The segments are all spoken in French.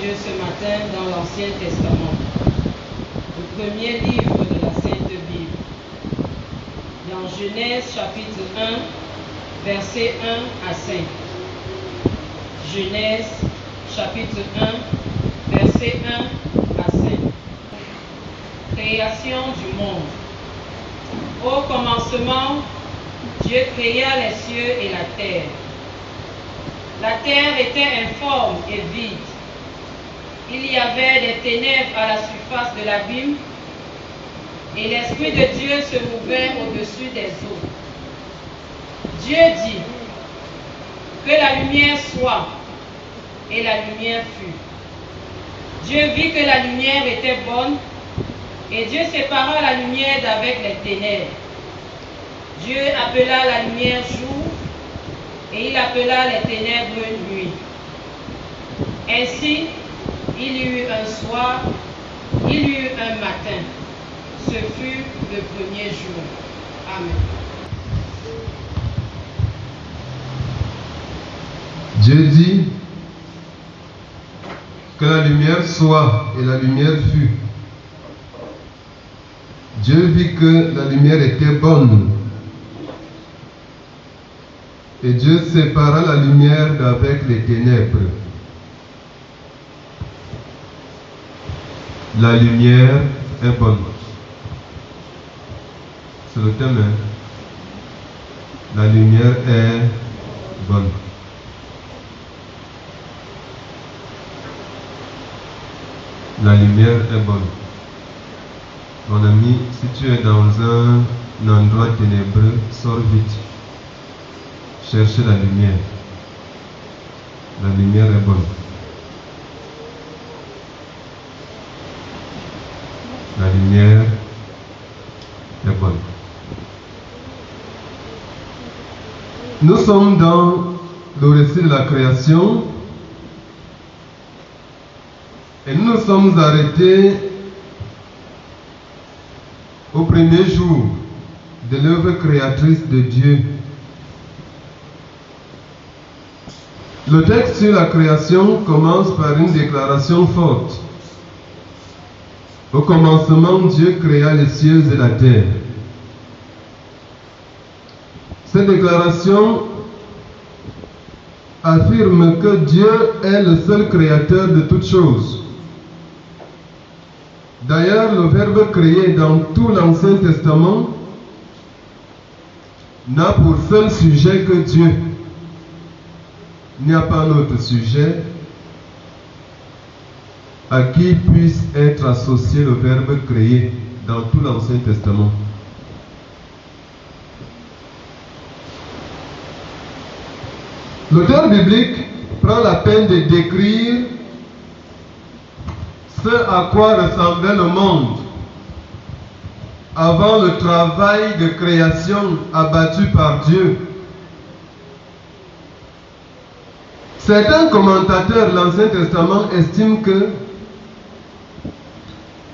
Dieu ce matin dans l'Ancien Testament, le premier livre de la Sainte Bible, dans Genèse chapitre 1, versets 1 à 5. Genèse chapitre 1, versets 1 à 5. Création du monde. Au commencement, Dieu créa les cieux et la terre. La terre était informe et vide. Il y avait des ténèbres à la surface de l'abîme, et l'Esprit de Dieu se mouvait au-dessus des eaux. Dieu dit que la lumière soit, et la lumière fut. Dieu vit que la lumière était bonne, et Dieu sépara la lumière d'avec les ténèbres. Dieu appela la lumière jour, et il appela les ténèbres nuit. Ainsi, il y eut un soir, il y eut un matin. Ce fut le premier jour. Amen. Dieu dit que la lumière soit, et la lumière fut. Dieu vit que la lumière était bonne. Et Dieu sépara la lumière d'avec les ténèbres. La lumière est bonne. C'est le thème. La lumière est bonne. La lumière est bonne. Mon ami, si tu es dans un endroit ténébreux, sors vite. Cherchez la lumière. La lumière est bonne. La lumière est bonne. Nous sommes dans le récit de la création et nous nous sommes arrêtés au premier jour de l'œuvre créatrice de Dieu. Le texte sur la création commence par une déclaration forte. Au commencement, Dieu créa les cieux et la terre. Cette déclaration affirme que Dieu est le seul créateur de toutes choses. D'ailleurs, le verbe créer dans tout l'Ancien Testament n'a pour seul sujet que Dieu. Il n'y a pas un autre sujet à qui puisse être associé le verbe créer dans tout l'Ancien Testament. L'auteur biblique prend la peine de décrire ce à quoi ressemblait le monde avant le travail de création abattu par Dieu. Certains commentateurs de l'Ancien Testament estiment que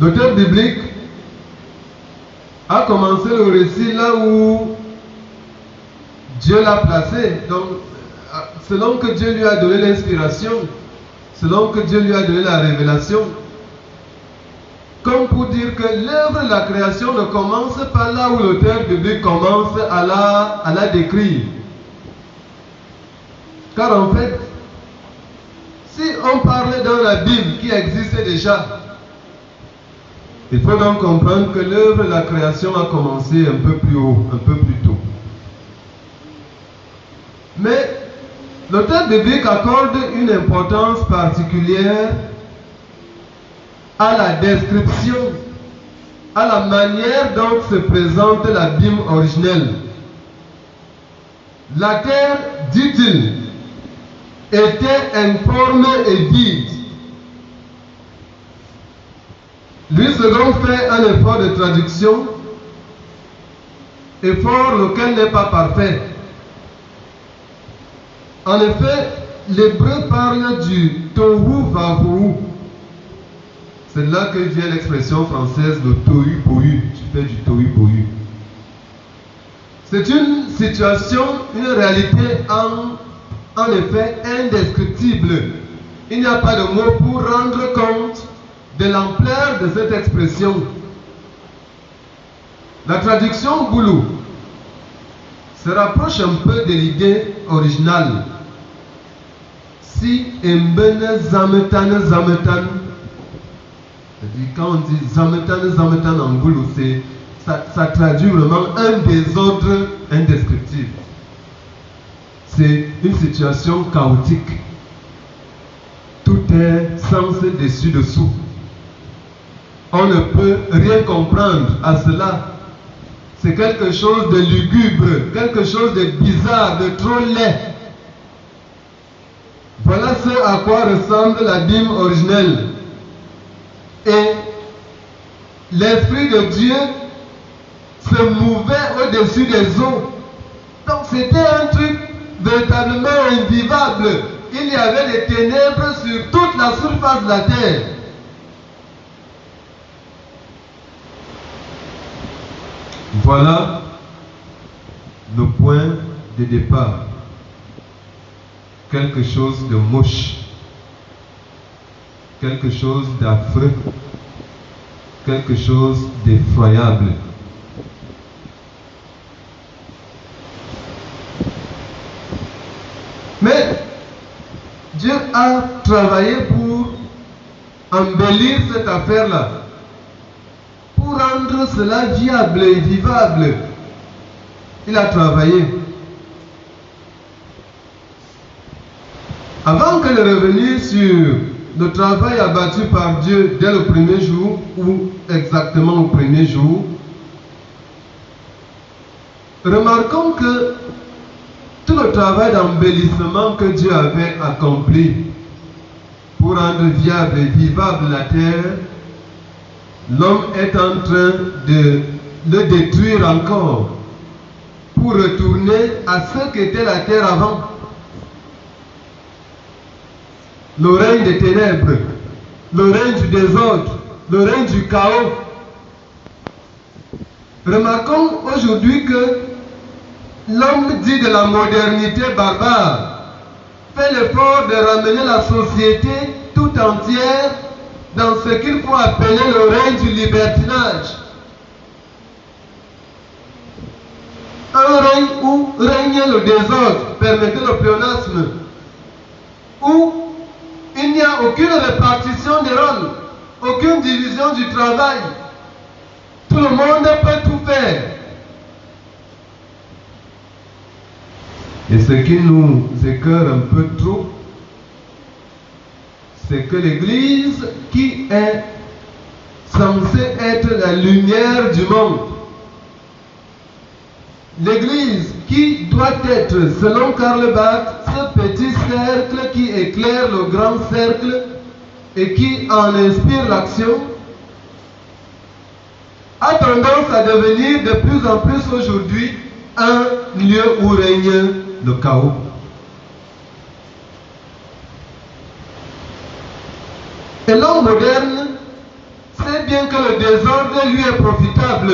l'auteur biblique a commencé le récit là où Dieu l'a placé. Donc, selon que Dieu lui a donné l'inspiration, selon que Dieu lui a donné la révélation, comme pour dire que l'œuvre de la création ne commence pas là où l'auteur biblique commence à la décrire. Car en fait, si on parlait dans la Bible qui existait déjà, il faut donc comprendre que l'œuvre de la création a commencé un peu plus haut, un peu plus tôt. Mais l'auteur biblique accorde une importance particulière à la description, à la manière dont se présente l'abîme originel. La terre, dit-il, était informe et vide. Lui second fait un effort de traduction, effort lequel n'est pas parfait. En effet, l'hébreu parle du tohu vahu. C'est là que vient l'expression française de tohu bohu. Tu fais du tohu bohu. C'est une situation, une réalité en effet indescriptible il n'y a pas de mot pour rendre compte de l'ampleur de cette expression. La traduction Goulou se rapproche un peu de l'idée originale. Si Mbene Zametan Zametan, c'est-à-dire quand on dit Zametan Zametan en Goulou, ça traduit vraiment un désordre indescriptible. C'est une situation chaotique. Tout est sens dessus-dessous. On ne peut rien comprendre à cela. C'est quelque chose de lugubre, quelque chose de bizarre, de trop laid. Voilà ce à quoi ressemble la dîme originelle. Et l'Esprit de Dieu se mouvait au-dessus des eaux. Donc c'était un truc véritablement invivable. Il y avait des ténèbres sur toute la surface de la terre. Voilà le point de départ. Quelque chose de moche, quelque chose d'affreux, quelque chose d'effroyable. Mais Dieu a travaillé pour embellir cette affaire-là, pour rendre cela viable et vivable. Il a travaillé. Avant que de revenir sur le travail abattu par Dieu dès le premier jour, ou exactement au premier jour, remarquons que tout le travail d'embellissement que Dieu avait accompli pour rendre viable et vivable la terre, l'homme est en train de le détruire encore pour retourner à ce qu'était la terre avant. Le règne des ténèbres, le règne du désordre, le règne du chaos. Remarquons aujourd'hui que l'homme dit de la modernité barbare fait l'effort de ramener la société tout entière dans ce qu'il faut appeler le règne du libertinage. Un règne où règne le désordre, permettez le pléonasme, où il n'y a aucune répartition des rôles, aucune division du travail. Tout le monde peut tout faire. Et ce qui nous écœure un peu trop, c'est que l'Église, qui est censée être la lumière du monde, l'Église qui doit être, selon Karl Barth, ce petit cercle qui éclaire le grand cercle et qui en inspire l'action, a tendance à devenir de plus en plus aujourd'hui un lieu où règne le chaos. Et l'homme moderne sait bien que le désordre lui est profitable.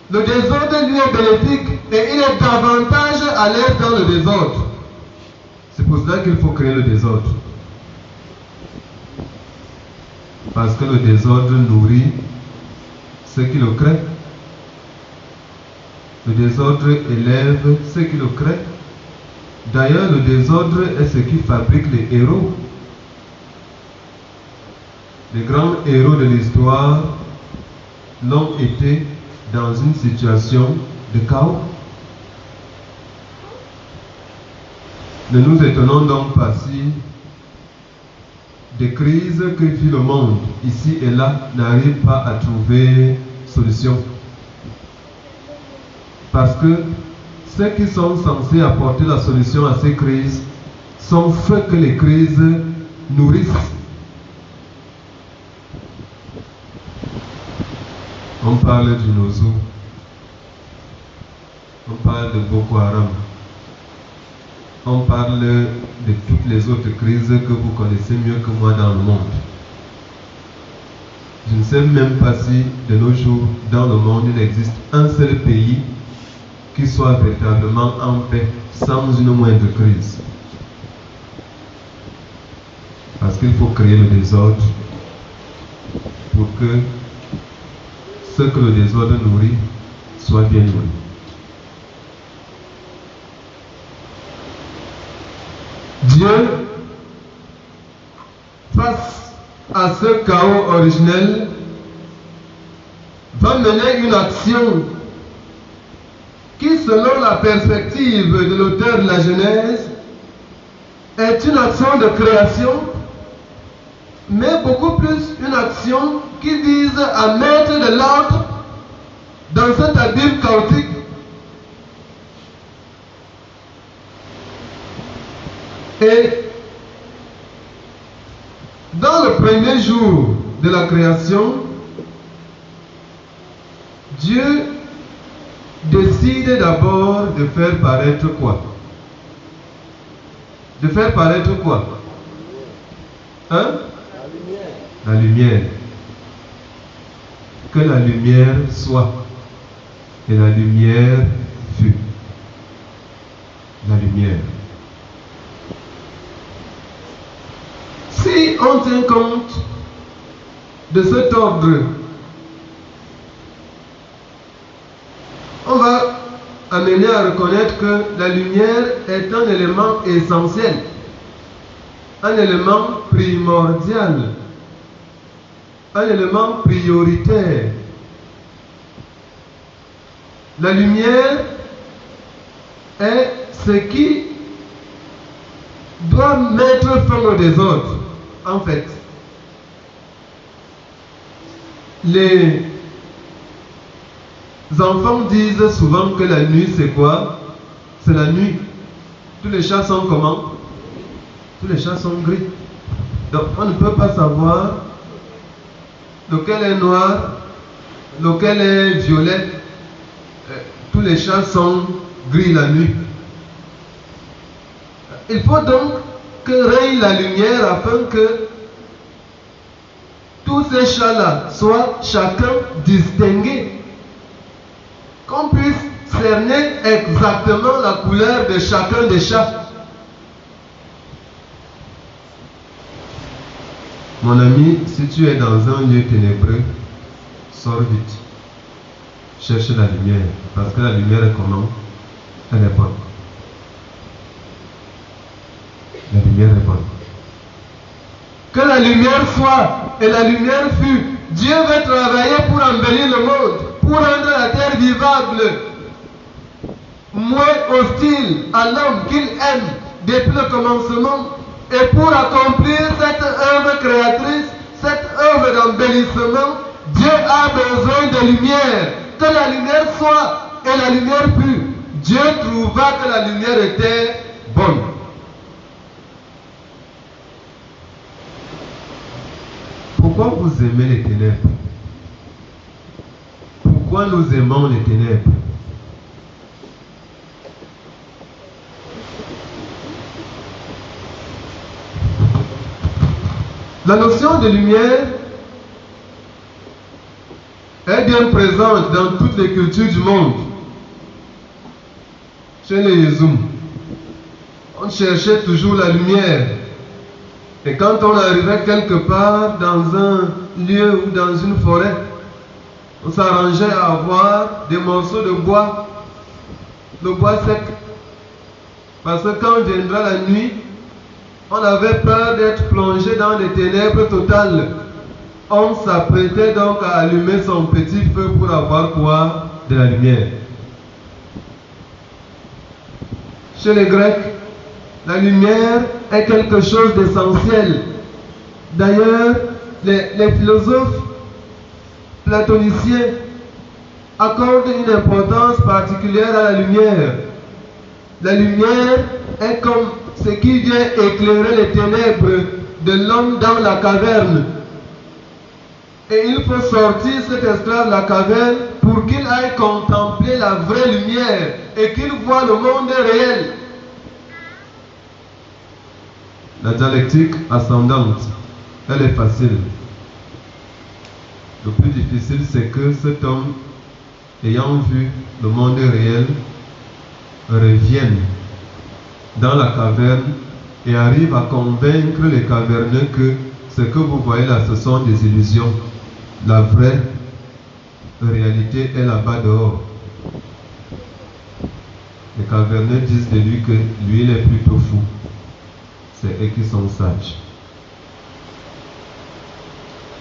Le désordre lui est bénéfique et il est davantage à l'aise dans le désordre. C'est pour cela qu'il faut créer le désordre. Parce que le désordre nourrit ce qui le crée. Le désordre élève ce qui le crée. D'ailleurs, le désordre est ce qui fabrique les héros. Les grands héros de l'histoire l'ont été dans une situation de chaos. Ne nous étonnons donc pas si des crises que vit le monde ici et là n'arrivent pas à trouver solution. Parce que ceux qui sont censés apporter la solution à ces crises sont ceux que les crises nourrissent. On parle du Nozo, on parle de Boko Haram, on parle de toutes les autres crises que vous connaissez mieux que moi dans le monde. Je ne sais même pas si de nos jours dans le monde il existe un seul pays qui soit véritablement en paix sans une moindre crise. qu'il faut créer le désordre pour que ce que le désordre nourrit soit bien nourri. Dieu, face à ce chaos originel, va mener une action qui, selon la perspective de l'auteur de la Genèse, est une action de création, mais beaucoup plus une action qui vise à mettre de l'ordre dans cet abîme chaotique. Et dans le premier jour de la création, Dieu décide d'abord de faire paraître quoi? De faire paraître quoi? Hein? La lumière. Que la lumière soit. Et la lumière fut. La lumière. Si on tient compte de cet ordre, on va amener à reconnaître que la lumière est un élément essentiel, un élément primordial, un élément prioritaire. La lumière est ce qui doit mettre fin au désordre. En fait, les enfants disent souvent que la nuit c'est quoi? C'est la nuit. Tous les chats sont comment? Tous les chats sont gris. Donc on ne peut pas savoir lequel est noir, lequel est violet. Tous les chats sont gris la nuit. Il faut donc que règne la lumière afin que tous ces chats-là soient chacun distingués. Qu'on puisse cerner exactement la couleur de chacun des chats. Mon ami, si tu es dans un lieu ténébreux, sors vite. Cherche la lumière, parce que la lumière est comment? Elle est bonne. La lumière est bonne. Que la lumière soit, et la lumière fut. Dieu veut travailler pour embellir le monde, pour rendre la terre vivable, moins hostile à l'homme qu'il aime depuis le commencement, et pour accomplir cette œuvre créatrice, cette œuvre d'embellissement, Dieu a besoin de lumière. Que la lumière soit, et la lumière fut. Dieu trouva que la lumière était bonne. Pourquoi vous aimez les ténèbres? Pourquoi nous aimons les ténèbres? La notion de lumière est bien présente dans toutes les cultures du monde. Chez les Yézoum, on cherchait toujours la lumière. Et quand on arrivait quelque part dans un lieu ou dans une forêt, on s'arrangeait à avoir des morceaux de bois, le bois sec. Parce que quand viendra la nuit, on avait peur d'être plongé dans les ténèbres totales. On s'apprêtait donc à allumer son petit feu pour avoir quoi? De la lumière. Chez les Grecs, la lumière est quelque chose d'essentiel. D'ailleurs, les philosophes platoniciens accordent une importance particulière à la lumière. La lumière est comme ce qui vient éclairer les ténèbres de l'homme dans la caverne. Et il faut sortir cet esclave de la caverne pour qu'il aille contempler la vraie lumière et qu'il voit le monde réel. La dialectique ascendante, elle est facile. Le plus difficile, c'est que cet homme, ayant vu le monde réel, revienne dans la caverne et arrive à convaincre les caverneux que ce que vous voyez là, ce sont des illusions. La vraie réalité est là-bas dehors. Les caverneux disent de lui que lui, il est plutôt fou. C'est eux qui sont sages.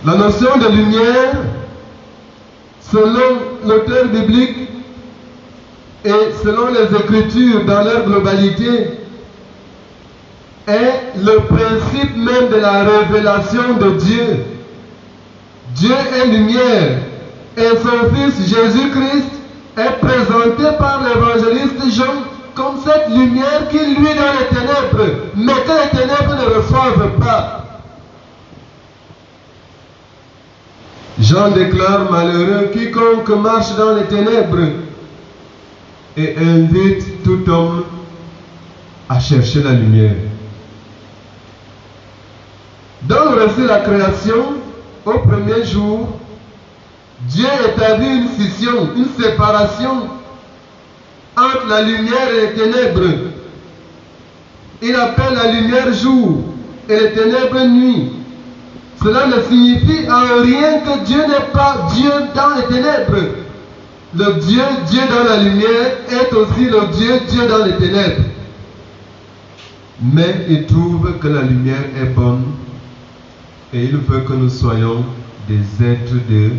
La notion de lumière, selon l'auteur biblique et selon les Écritures dans leur globalité, est le principe même de la révélation de Dieu. Dieu est lumière et son Fils Jésus-Christ est présenté par l'évangéliste Jean comme cette lumière qui lui dans les ténèbres, mais que les ténèbres ne reçoivent pas. Jean déclare malheureux quiconque marche dans les ténèbres et invite tout homme à chercher la lumière. Dans le récit de la création, au premier jour, Dieu établit une scission, une séparation entre la lumière et les ténèbres. Il appelle la lumière jour et les ténèbres nuit. Cela ne signifie en rien que Dieu n'est pas Dieu dans les ténèbres. Le Dieu, Dieu dans la lumière, est aussi le Dieu, Dieu dans les ténèbres. Mais il trouve que la lumière est bonne et il veut que nous soyons des êtres de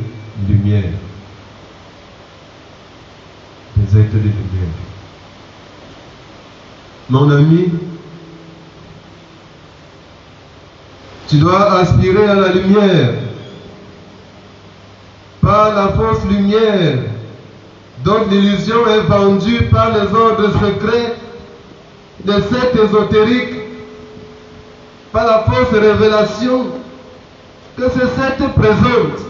lumière. Des êtres de lumière. Mon ami, tu dois aspirer à la lumière, pas la fausse lumière dont l'illusion est vendue par les ordres secrets des sectes ésotériques, par la fausse révélation que ces sectes présentent.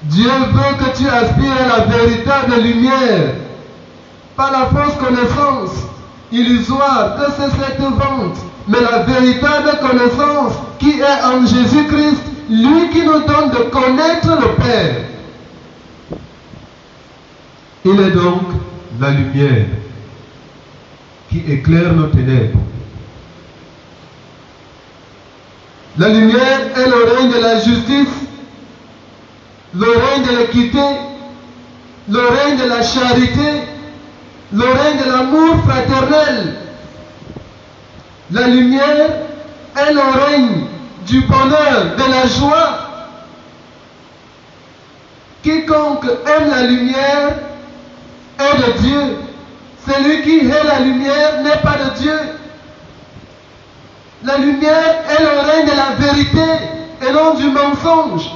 Dieu veut que tu aspires à la véritable lumière, pas la fausse connaissance illusoire que ces sectes vendent, mais la véritable connaissance qui est en Jésus-Christ, lui qui nous donne de connaître le Père. Il est donc la lumière qui éclaire nos ténèbres. La lumière est le règne de la justice, le règne de l'équité, le règne de la charité, le règne de l'amour fraternel. La lumière est le règne du bonheur, de la joie. Quiconque aime la lumière est de Dieu. Celui qui hait la lumière n'est pas de Dieu. La lumière est le règne de la vérité et non du mensonge.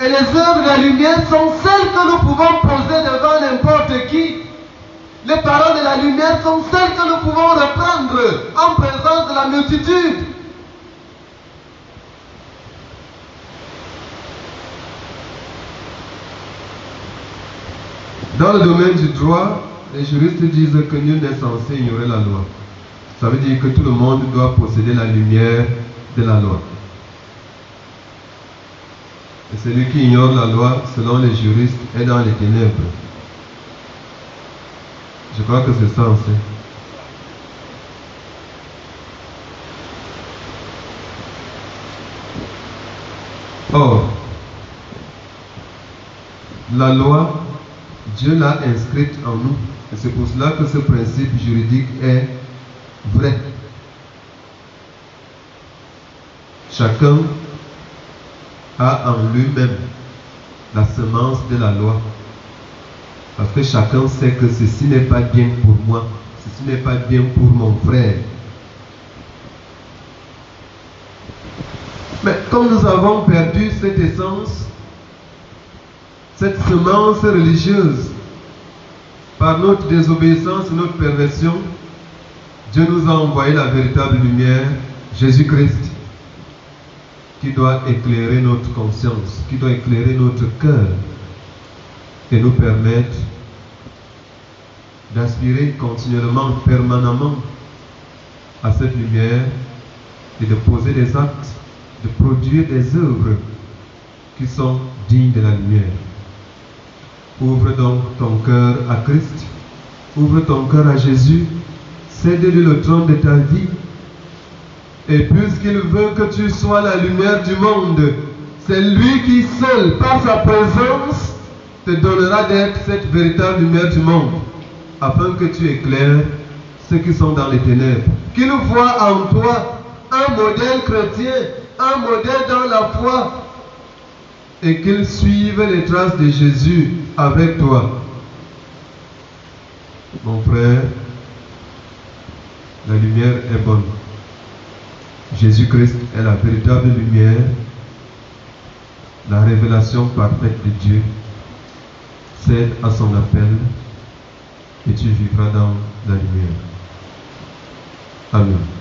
Et les œuvres de la lumière sont celles que nous pouvons poser devant n'importe qui. Les paroles de la lumière sont celles que nous pouvons reprendre en présence de la multitude. Dans le domaine du droit, les juristes disent que nul n'est censé ignorer la loi. Ça veut dire que tout le monde doit posséder la lumière de la loi. Et celui qui ignore la loi, selon les juristes, est dans les ténèbres. Je crois que c'est ça aussi. Or, la loi, Dieu l'a inscrite en nous. Et c'est pour cela que ce principe juridique est vrai. Chacun a en lui-même la semence de la loi. Parce que chacun sait que ceci n'est pas bien pour moi, ceci n'est pas bien pour mon frère. Mais comme nous avons perdu cette essence, cette semence religieuse, par notre désobéissance et notre perversion, Dieu nous a envoyé la véritable lumière, Jésus-Christ, qui doit éclairer notre conscience, qui doit éclairer notre cœur et nous permettre d'aspirer continuellement, permanemment à cette lumière et de poser des actes, de produire des œuvres qui sont dignes de la lumière. Ouvre donc ton cœur à Christ, ouvre ton cœur à Jésus, cède-lui le trône de ta vie. Et puisqu'il veut que tu sois la lumière du monde, c'est lui qui seul, par sa présence, te donnera d'être cette véritable lumière du monde, afin que tu éclaires ceux qui sont dans les ténèbres. Qu'ils voient en toi un modèle chrétien, un modèle dans la foi, et qu'ils suivent les traces de Jésus avec toi. Mon frère, la lumière est bonne. Jésus-Christ est la véritable lumière, la révélation parfaite de Dieu. Cède à son appel et tu vivras dans la lumière. Amen.